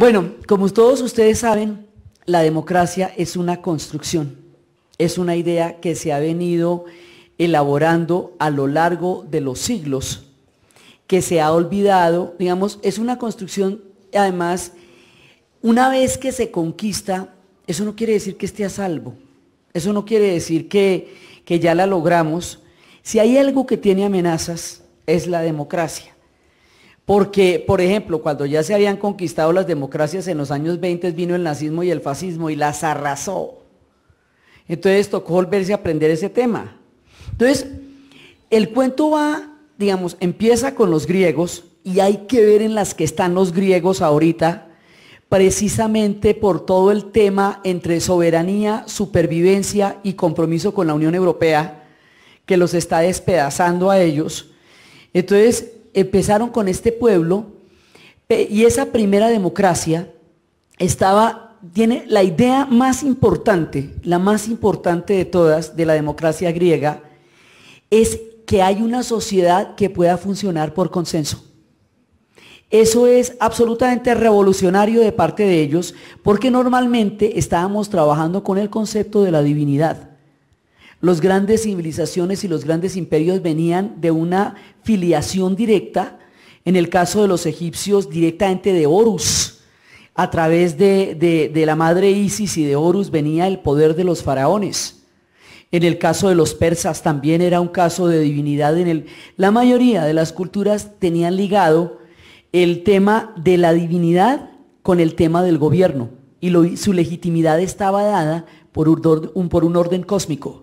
Bueno, como todos ustedes saben, la democracia es una construcción, es una idea que se ha venido elaborando a lo largo de los siglos, que se ha olvidado, digamos, es una construcción, además, una vez que se conquista, eso no quiere decir que esté a salvo, eso no quiere decir que ya la logramos. Si hay algo que tiene amenazas, es la democracia. Porque, por ejemplo, cuando ya se habían conquistado las democracias en los años 20, vino el nazismo y el fascismo y las arrasó. Entonces tocó volverse a aprender ese tema. Entonces, el cuento va, digamos, empieza con los griegos y hay que ver en las que están los griegos ahorita, precisamente por todo el tema entre soberanía, supervivencia y compromiso con la Unión Europea, que los está despedazando a ellos. Entonces, empezaron con este pueblo y esa primera democracia tiene la idea más importante, la más importante de todas, de la democracia griega, es que hay una sociedad que pueda funcionar por consenso. Eso es absolutamente revolucionario de parte de ellos, porque normalmente estábamos trabajando con el concepto de la divinidad. Las grandes civilizaciones y los grandes imperios venían de una filiación directa, en el caso de los egipcios directamente de Horus, a través de la madre Isis y de Horus venía el poder de los faraones. En el caso de los persas también era un caso de divinidad. La mayoría de las culturas tenían ligado el tema de la divinidad con el tema del gobierno y su legitimidad estaba dada por un orden cósmico.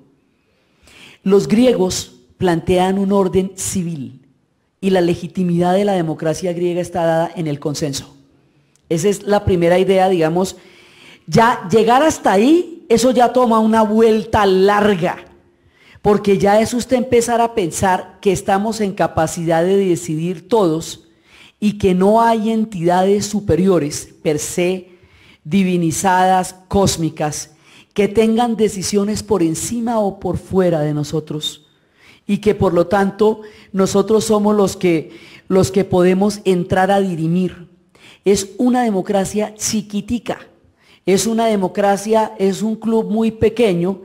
Los griegos plantean un orden civil y la legitimidad de la democracia griega está dada en el consenso. Esa es la primera idea, digamos. Ya llegar hasta ahí, eso ya toma una vuelta larga, porque ya es usted empezar a pensar que estamos en capacidad de decidir todos y que no hay entidades superiores per se, divinizadas, cósmicas, que tengan decisiones por encima o por fuera de nosotros y que por lo tanto nosotros somos los que podemos entrar a dirimir. Es una democracia chiquitica, es una democracia, es un club muy pequeño,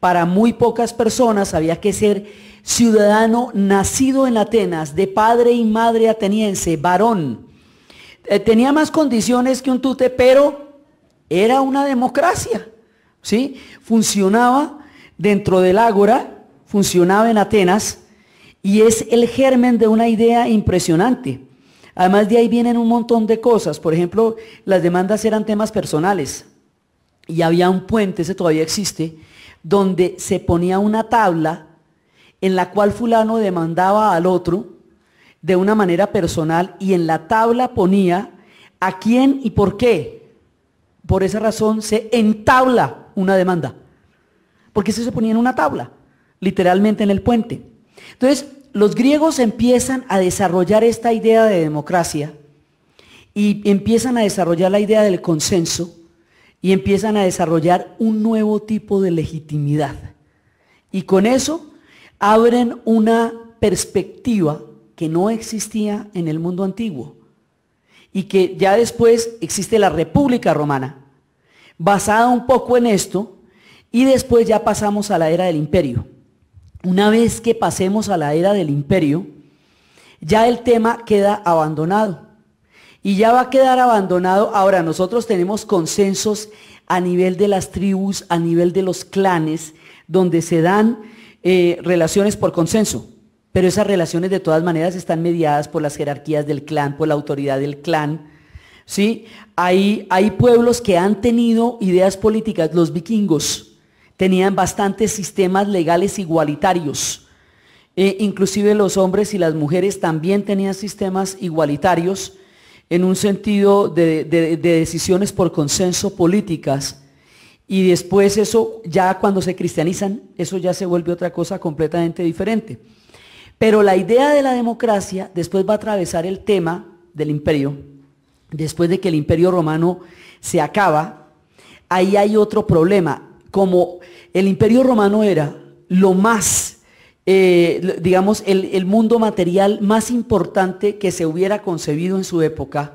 para muy pocas personas, había que ser ciudadano nacido en Atenas, de padre y madre ateniense, varón. Tenía más condiciones que un tute, pero era una democracia. ¿Sí? Funcionaba dentro del ágora, funcionaba en Atenas y es el germen de una idea impresionante. Además de ahí vienen un montón de cosas. Por ejemplo, las demandas eran temas personales y había un puente, ese todavía existe, donde se ponía una tabla en la cual fulano demandaba al otro de una manera personal y en la tabla ponía a quién y por qué. Por esa razón se entabla una demanda, porque eso se ponía en una tabla, literalmente en el puente. Entonces, los griegos empiezan a desarrollar esta idea de democracia y empiezan a desarrollar la idea del consenso y empiezan a desarrollar un nuevo tipo de legitimidad. Y con eso abren una perspectiva que no existía en el mundo antiguo y que ya después existe la República Romana, basada un poco en esto, y después ya pasamos a la era del imperio. Una vez que pasemos a la era del imperio, ya el tema queda abandonado. Y ya va a quedar abandonado. Ahora, nosotros tenemos consensos a nivel de las tribus, a nivel de los clanes, donde se dan relaciones por consenso. Pero esas relaciones de todas maneras están mediadas por las jerarquías del clan, por la autoridad del clan. ¿Sí? Hay pueblos que han tenido ideas políticas. Los vikingos tenían bastantes sistemas legales igualitarios. Inclusive los hombres y las mujeres también tenían sistemas igualitarios en un sentido de decisiones por consenso políticas. Y después eso, ya cuando se cristianizan, eso ya se vuelve otra cosa completamente diferente. Pero la idea de la democracia después va a atravesar el tema del imperio. Después de que el imperio romano se acaba, ahí hay otro problema. Como el imperio romano era lo más, digamos, el mundo material más importante que se hubiera concebido en su época,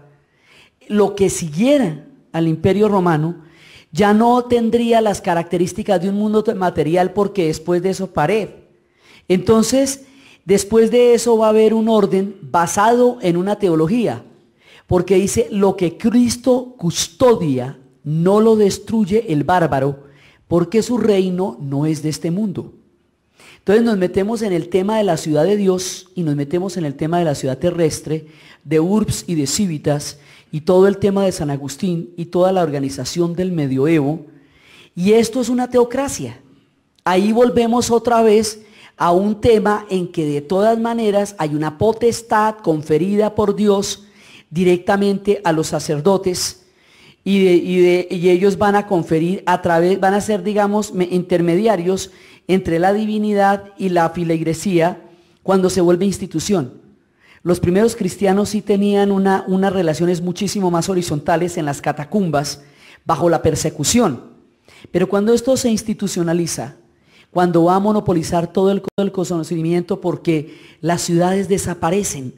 lo que siguiera al Imperio Romano ya no tendría las características de un mundo material, porque después de eso pared. Entonces, después de eso va a haber un orden basado en una teología, porque dice: lo que Cristo custodia no lo destruye el bárbaro, porque su reino no es de este mundo. Entonces nos metemos en el tema de la ciudad de Dios y nos metemos en el tema de la ciudad terrestre, de urbs y de civitas, y todo el tema de San Agustín y toda la organización del medioevo. Y esto es una teocracia. Ahí volvemos otra vez a un tema en que de todas maneras hay una potestad conferida por Dios directamente a los sacerdotes, y ellos van a conferir a través, van a ser, digamos, intermediarios entre la divinidad y la filigresía cuando se vuelve institución. Los primeros cristianos sí tenían unas relaciones muchísimo más horizontales en las catacumbas, bajo la persecución. Pero cuando esto se institucionaliza, cuando va a monopolizar todo el conocimiento, porque las ciudades desaparecen.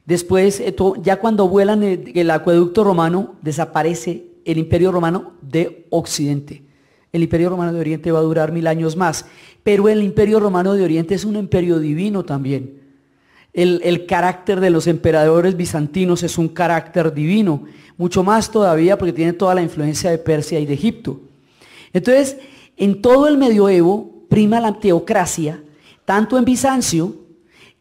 Después, ya cuando vuelan el acueducto romano, desaparece el Imperio Romano de Occidente. El Imperio Romano de Oriente va a durar 1000 años más, pero el Imperio Romano de Oriente es un imperio divino también. El carácter de los emperadores bizantinos es un carácter divino, mucho más todavía porque tiene toda la influencia de Persia y de Egipto. Entonces, en todo el medioevo prima la teocracia, tanto en Bizancio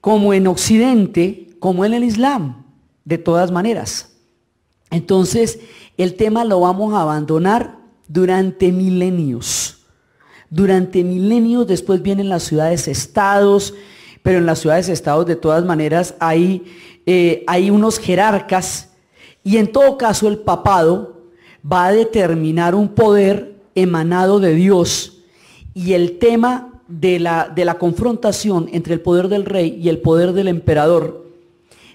como en Occidente, como en el Islam, de todas maneras. Entonces, el tema lo vamos a abandonar durante milenios. Durante milenios. Después vienen las ciudades-estados, pero en las ciudades-estados de todas maneras hay unos jerarcas, y en todo caso el papado va a determinar un poder emanado de Dios, y el tema de la confrontación entre el poder del rey y el poder del emperador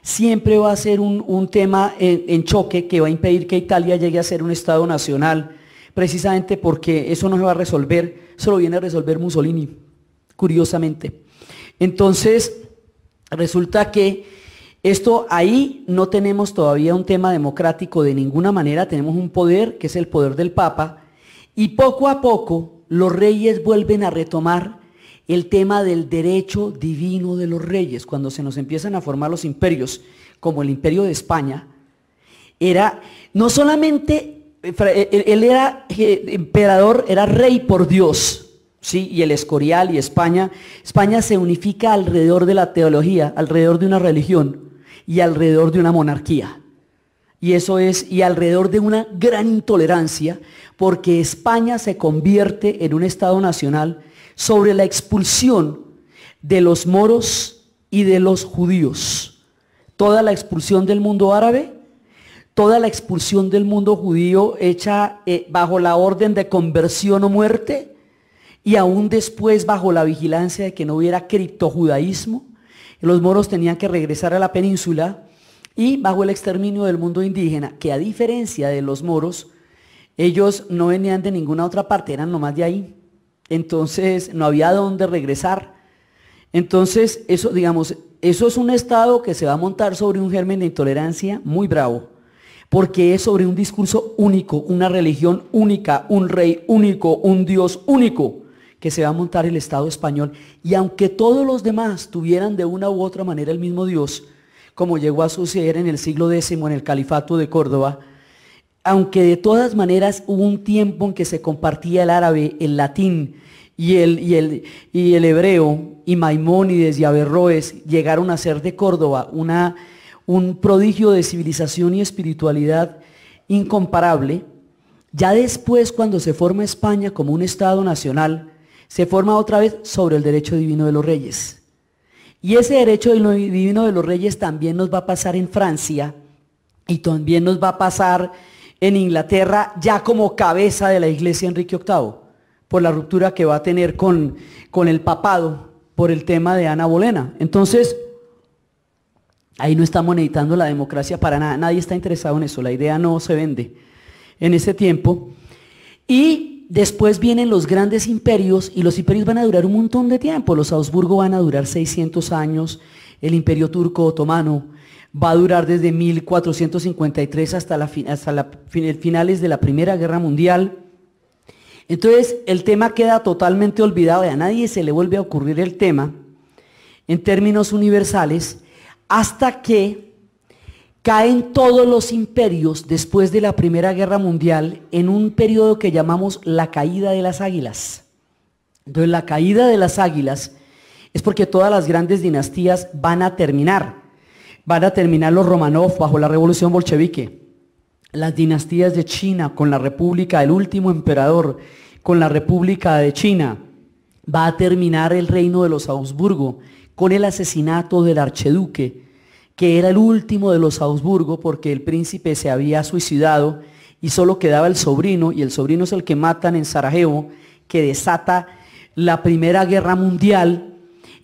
siempre va a ser un tema en choque, que va a impedir que Italia llegue a ser un estado nacional, precisamente porque eso no se va a resolver, eso lo viene a resolver Mussolini, curiosamente. Entonces, resulta que esto ahí no tenemos todavía un tema democrático de ninguna manera, tenemos un poder que es el poder del Papa, y poco a poco los reyes vuelven a retomar el tema del derecho divino de los reyes. Cuando se nos empiezan a formar los imperios, como el Imperio de España, era no solamente, él era emperador, era rey por Dios, ¿sí? Y el Escorial y España se unifica alrededor de la teología, alrededor de una religión y alrededor de una monarquía. Y alrededor de una gran intolerancia, porque España se convierte en un estado nacional sobre la expulsión de los moros y de los judíos. Toda la expulsión del mundo árabe, toda la expulsión del mundo judío hecha bajo la orden de conversión o muerte, y aún después bajo la vigilancia de que no hubiera criptojudaísmo. Los moros tenían que regresar a la península, y bajo el exterminio del mundo indígena, que a diferencia de los moros, ellos no venían de ninguna otra parte, eran nomás de ahí. Entonces no había dónde regresar. Entonces eso, digamos, eso es un estado que se va a montar sobre un germen de intolerancia muy bravo, porque es sobre un discurso único, una religión única, un rey único, un Dios único, que se va a montar el Estado español. Y aunque todos los demás tuvieran de una u otra manera el mismo Dios, como llegó a suceder en el siglo X en el Califato de Córdoba, aunque de todas maneras hubo un tiempo en que se compartía el árabe, el latín y el hebreo, y Maimónides y Averroes llegaron a ser de Córdoba un prodigio de civilización y espiritualidad incomparable, ya después, cuando se forma España como un Estado nacional, se forma otra vez sobre el derecho divino de los reyes. Y ese derecho divino de los reyes también nos va a pasar en Francia, y también nos va a pasar en Inglaterra, ya como cabeza de la iglesia Enrique VIII, por la ruptura que va a tener con el papado, por el tema de Ana Bolena. Entonces, ahí no estamos necesitando la democracia para nada, nadie está interesado en eso, la idea no se vende en ese tiempo. Y después vienen los grandes imperios, y los imperios van a durar un montón de tiempo. Los Habsburgo van a durar 600 años, el Imperio Turco Otomano va a durar desde 1453 hasta finales de la Primera Guerra Mundial. Entonces el tema queda totalmente olvidado y a nadie se le vuelve a ocurrir el tema en términos universales hasta que caen todos los imperios después de la Primera Guerra Mundial en un periodo que llamamos la caída de las águilas. Entonces la caída de las águilas es porque todas las grandes dinastías van a terminar los Romanov bajo la revolución bolchevique, las dinastías de China con la república del último emperador, con la república de China, va a terminar el reino de los Habsburgo con el asesinato del archiduque, que era el último de los Habsburgo porque el príncipe se había suicidado y solo quedaba el sobrino, y el sobrino es el que matan en Sarajevo, que desata la Primera Guerra Mundial.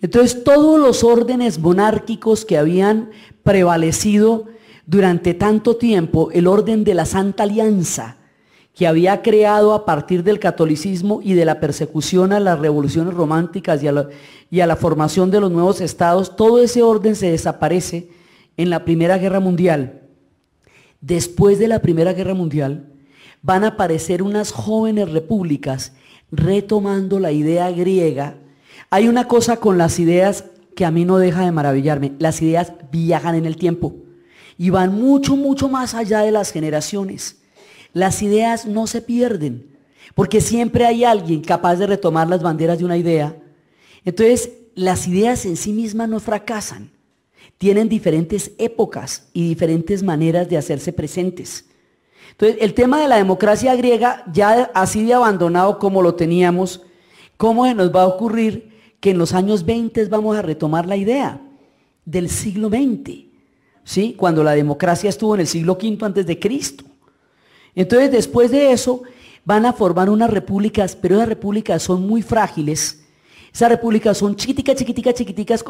Entonces todos los órdenes monárquicos que habían prevalecido durante tanto tiempo, el orden de la Santa Alianza, que había creado a partir del catolicismo y de la persecución a las revoluciones románticas y a la formación de los nuevos estados, todo ese orden se desaparece en la Primera Guerra Mundial. Después de la Primera Guerra Mundial van a aparecer unas jóvenes repúblicas retomando la idea griega. Hay una cosa con las ideas que a mí no deja de maravillarme: las ideas viajan en el tiempo y van mucho, mucho más allá de las generaciones. Las ideas no se pierden, porque siempre hay alguien capaz de retomar las banderas de una idea. Entonces, las ideas en sí mismas no fracasan, tienen diferentes épocas y diferentes maneras de hacerse presentes. Entonces, el tema de la democracia griega, ya así de abandonado como lo teníamos, ¿cómo se nos va a ocurrir que en los años 20 vamos a retomar la idea del siglo XX? ¿Sí? Cuando la democracia estuvo en el siglo V antes de Cristo. Entonces, después de eso, van a formar unas repúblicas, pero esas repúblicas son muy frágiles. Esas repúblicas son chiquiticas,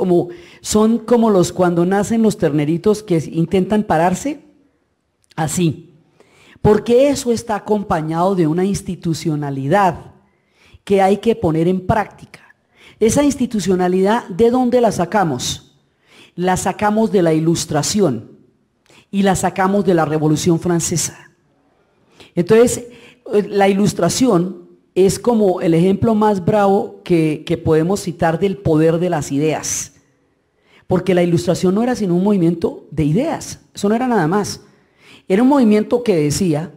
son como los cuando nacen los terneritos que intentan pararse, así. Porque eso está acompañado de una institucionalidad que hay que poner en práctica. Esa institucionalidad, ¿de dónde la sacamos? La sacamos de la Ilustración y la sacamos de la Revolución Francesa. Entonces, la Ilustración es como el ejemplo más bravo que podemos citar del poder de las ideas. Porque la Ilustración no era sino un movimiento de ideas, eso no era nada más. Era un movimiento que decía,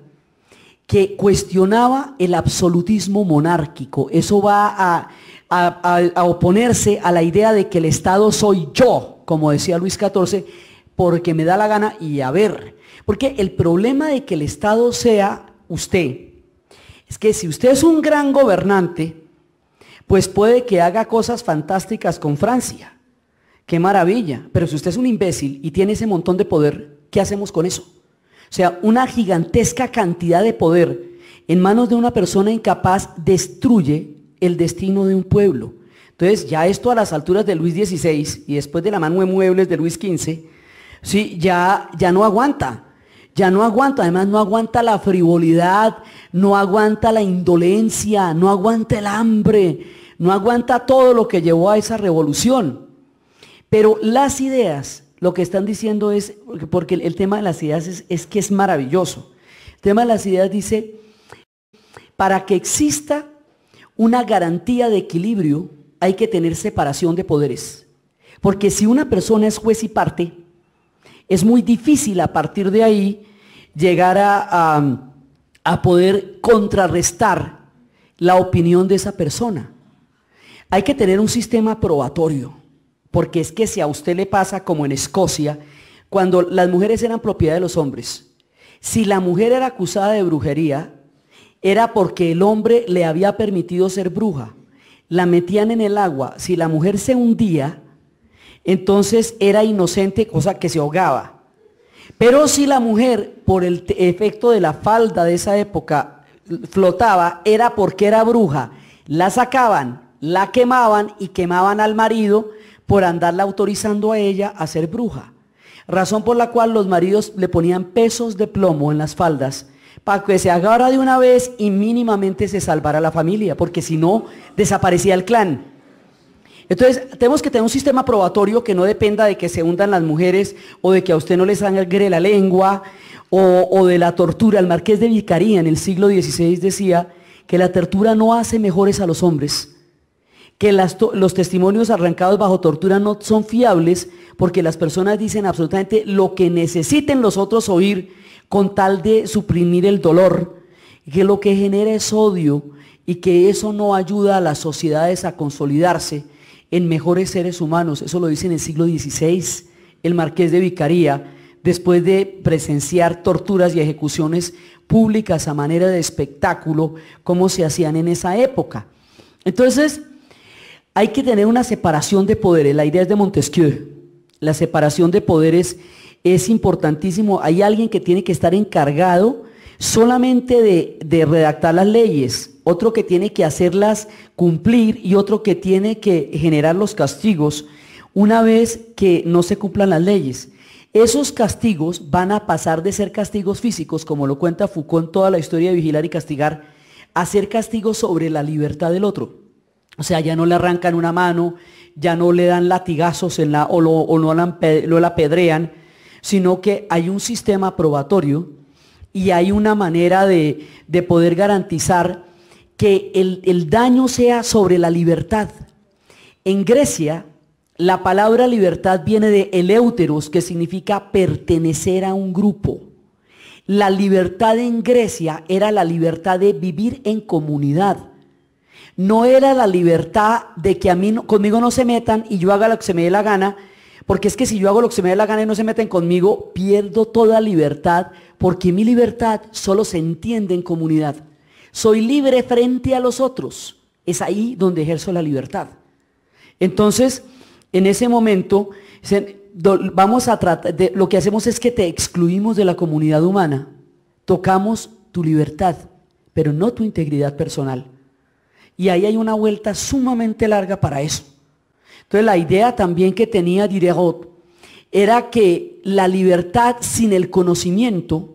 que cuestionaba el absolutismo monárquico. Eso va a oponerse a la idea de que el Estado soy yo, como decía Luis XIV, porque me da la gana y a ver. Porque el problema de que el Estado sea usted, es que si usted es un gran gobernante, pues puede que haga cosas fantásticas con Francia. ¡Qué maravilla! Pero si usted es un imbécil y tiene ese montón de poder, ¿qué hacemos con eso? O sea, una gigantesca cantidad de poder en manos de una persona incapaz destruye el destino de un pueblo. Entonces, ya esto a las alturas de Luis XVI y después de la mano de muebles de Luis XV, sí, ya no aguanta. Ya no aguanta, además no aguanta la frivolidad, no aguanta la indolencia, no aguanta el hambre, no aguanta todo lo que llevó a esa revolución. Pero las ideas, lo que están diciendo es, porque el tema de las ideas es que es maravilloso. El tema de las ideas dice, para que exista una garantía de equilibrio, hay que tener separación de poderes. Porque si una persona es juez y parte, es muy difícil a partir de ahí llegar a poder contrarrestar la opinión de esa persona. Hay que tener un sistema probatorio, porque es que si a usted le pasa como en Escocia, cuando las mujeres eran propiedad de los hombres, si la mujer era acusada de brujería, era porque el hombre le había permitido ser bruja. La metían en el agua, si la mujer se hundía, entonces era inocente, cosa que se ahogaba. Pero si la mujer, por el efecto de la falda de esa época, flotaba, era porque era bruja. La sacaban, la quemaban y quemaban al marido por andarla autorizando a ella a ser bruja. Razón por la cual los maridos le ponían pesos de plomo en las faldas para que se agarra de una vez y mínimamente se salvara la familia, porque si no, desaparecía el clan. Entonces, tenemos que tener un sistema probatorio que no dependa de que se hundan las mujeres o de que a usted no le sangre la lengua o de la tortura. El marqués de Vicaría en el siglo XVI decía que la tortura no hace mejores a los hombres, que los testimonios arrancados bajo tortura no son fiables porque las personas dicen absolutamente lo que necesiten los otros oír con tal de suprimir el dolor, que lo que genera es odio y que eso no ayuda a las sociedades a consolidarse en mejores seres humanos. Eso lo dice en el siglo XVI el marqués de Vicaría, después de presenciar torturas y ejecuciones públicas a manera de espectáculo, como se hacían en esa época. Entonces, hay que tener una separación de poderes. La idea es de Montesquieu. La separación de poderes es importantísimo. Hay alguien que tiene que estar encargado solamente de redactar las leyes, otro que tiene que hacerlas cumplir y otro que tiene que generar los castigos una vez que no se cumplan las leyes. Esos castigos van a pasar de ser castigos físicos, como lo cuenta Foucault en toda la historia de Vigilar y Castigar, a ser castigos sobre la libertad del otro. O sea, ya no le arrancan una mano, ya no le dan latigazos o no la apedrean, sino que hay un sistema probatorio y hay una manera de poder garantizar que el daño sea sobre la libertad. En Grecia, la palabra libertad viene de eleuteros, que significa pertenecer a un grupo. La libertad en Grecia era la libertad de vivir en comunidad. No era la libertad de que conmigo no se metan y yo haga lo que se me dé la gana, porque es que si yo hago lo que se me dé la gana y no se meten conmigo, pierdo toda libertad, porque mi libertad solo se entiende en comunidad. Soy libre frente a los otros. Es ahí donde ejerzo la libertad. Entonces, en ese momento, vamos a tratar lo que hacemos es que te excluimos de la comunidad humana. Tocamos tu libertad, pero no tu integridad personal. Y ahí hay una vuelta sumamente larga para eso. Entonces, la idea también que tenía Diderot era que la libertad sin el conocimiento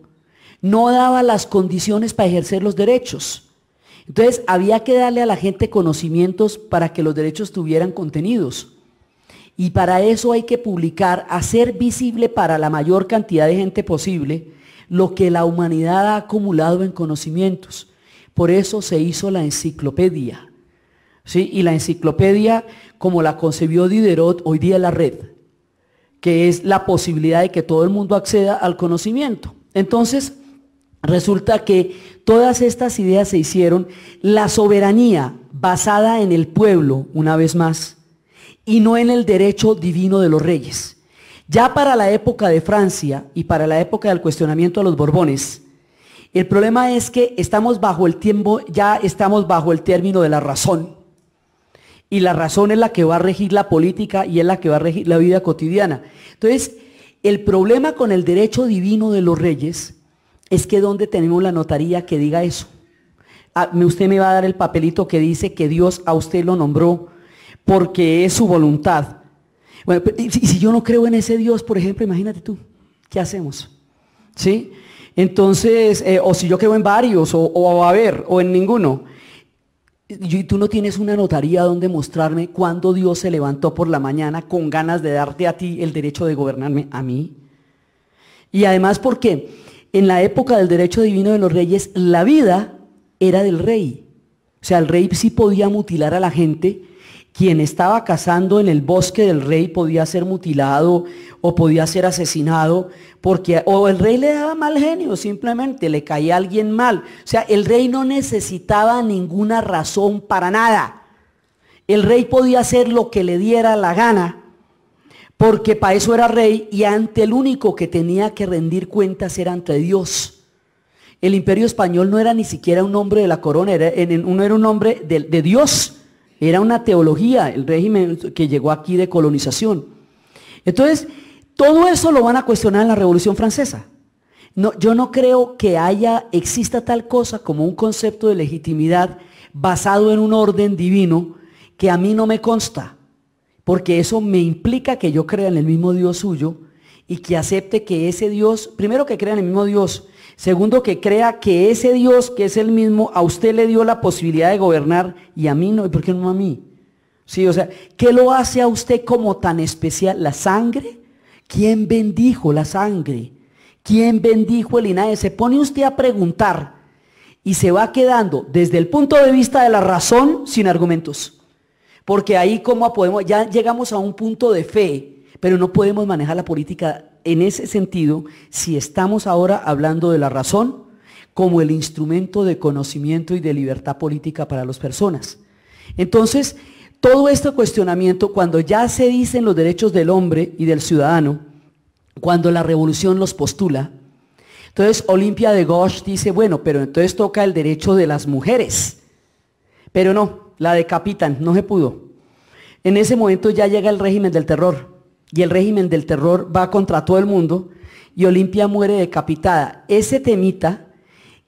no daba las condiciones para ejercer los derechos. Entonces, había que darle a la gente conocimientos para que los derechos tuvieran contenidos. Y para eso hay que publicar, hacer visible para la mayor cantidad de gente posible lo que la humanidad ha acumulado en conocimientos. Por eso se hizo la enciclopedia. ¿Sí? Y la enciclopedia, como la concebió Diderot, hoy día es la red, que es la posibilidad de que todo el mundo acceda al conocimiento. Entonces, resulta que todas estas ideas se hicieron, la soberanía basada en el pueblo, una vez más, y no en el derecho divino de los reyes. Ya para la época de Francia y para la época del cuestionamiento a los Borbones, el problema es que estamos bajo el tiempo, ya estamos bajo el término de la razón. Y la razón es la que va a regir la política y es la que va a regir la vida cotidiana. Entonces, el problema con el derecho divino de los reyes es que ¿dónde tenemos la notaría que diga eso? Usted me va a dar el papelito que dice que Dios a usted lo nombró porque es su voluntad. Bueno, y si yo no creo en ese Dios, por ejemplo, imagínate tú, ¿qué hacemos? ¿Sí? Entonces, o si yo creo en varios, o a ver, o en ninguno, y tú no tienes una notaría donde mostrarme cuándo Dios se levantó por la mañana con ganas de darte a ti el derecho de gobernarme a mí. Y además porque en la época del derecho divino de los reyes, la vida era del rey. O sea, el rey sí podía mutilar a la gente. Quien estaba cazando en el bosque del rey podía ser mutilado o podía ser asesinado, porque o el rey le daba mal genio, simplemente le caía a alguien mal. O sea, el rey no necesitaba ninguna razón para nada. El rey podía hacer lo que le diera la gana, porque para eso era rey y ante el único que tenía que rendir cuentas era ante Dios. El imperio español no era ni siquiera un nombre de la corona, era un nombre de Dios. Era una teología, el régimen que llegó aquí de colonización. Entonces, todo eso lo van a cuestionar en la Revolución Francesa. No, yo no creo que exista tal cosa como un concepto de legitimidad basado en un orden divino que a mí no me consta, porque eso me implica que yo crea en el mismo Dios suyo y que acepte que ese Dios, primero que crea en el mismo Dios, segundo, que crea que ese Dios, que es el mismo, a usted le dio la posibilidad de gobernar y a mí no. ¿Y por qué no a mí? O Sí, o sea, ¿qué lo hace a usted como tan especial? ¿La sangre? ¿Quién bendijo la sangre? ¿Quién bendijo el linaje? Se pone usted a preguntar y se va quedando desde el punto de vista de la razón sin argumentos. Porque ahí como podemos, ya llegamos a un punto de fe, pero no podemos manejar la política en ese sentido si estamos ahora hablando de la razón como el instrumento de conocimiento y de libertad política para las personas. Entonces, todo este cuestionamiento, cuando ya se dicen los derechos del hombre y del ciudadano, cuando la revolución los postula, entonces Olimpia de Gauche dice, bueno, pero entonces toca el derecho de las mujeres, pero no, la decapitan, no se pudo. En ese momento ya llega el régimen del terror, y el régimen del terror va contra todo el mundo, y Olimpia muere decapitada. Ese temita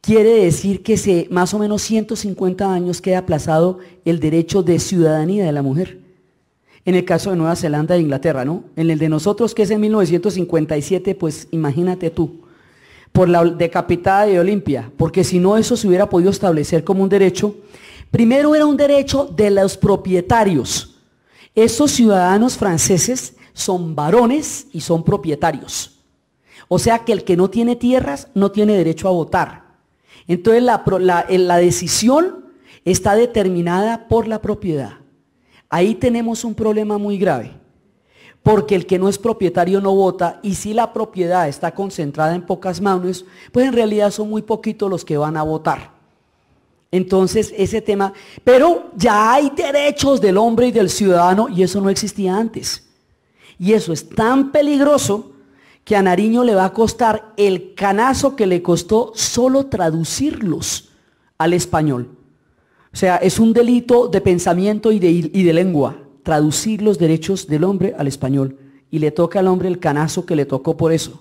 quiere decir que más o menos 150 años queda aplazado el derecho de ciudadanía de la mujer. En el caso de Nueva Zelanda e Inglaterra, ¿no? En el de nosotros, que es en 1957, pues imagínate tú, por la decapitada de Olimpia, porque si no eso se hubiera podido establecer como un derecho. Primero era un derecho de los propietarios. Estos ciudadanos franceses son varones y son propietarios. O sea que el que no tiene tierras no tiene derecho a votar. Entonces la decisión está determinada por la propiedad. Ahí tenemos un problema muy grave, porque el que no es propietario no vota, y si la propiedad está concentrada en pocas manos, pues en realidad son muy poquitos los que van a votar. Entonces ese tema, pero ya hay derechos del hombre y del ciudadano, y eso no existía antes. Y eso es tan peligroso que a Nariño le va a costar el canazo que le costó solo traducirlos al español. O sea, es un delito de pensamiento y de lengua, traducir los derechos del hombre al español. Y le toca al hombre el canazo que le tocó por eso.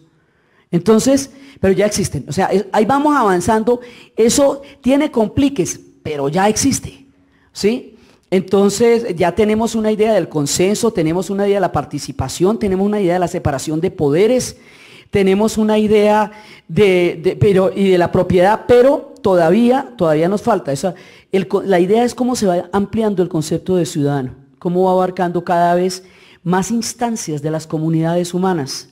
Entonces, pero ya existen. O sea, ahí vamos avanzando. Eso tiene compliques, pero ya existe. ¿Sí? Entonces, ya tenemos una idea del consenso, tenemos una idea de la participación, tenemos una idea de la separación de poderes, tenemos una idea y de la propiedad, pero todavía nos falta. La idea es cómo se va ampliando el concepto de ciudadano, cómo va abarcando cada vez más instancias de las comunidades humanas.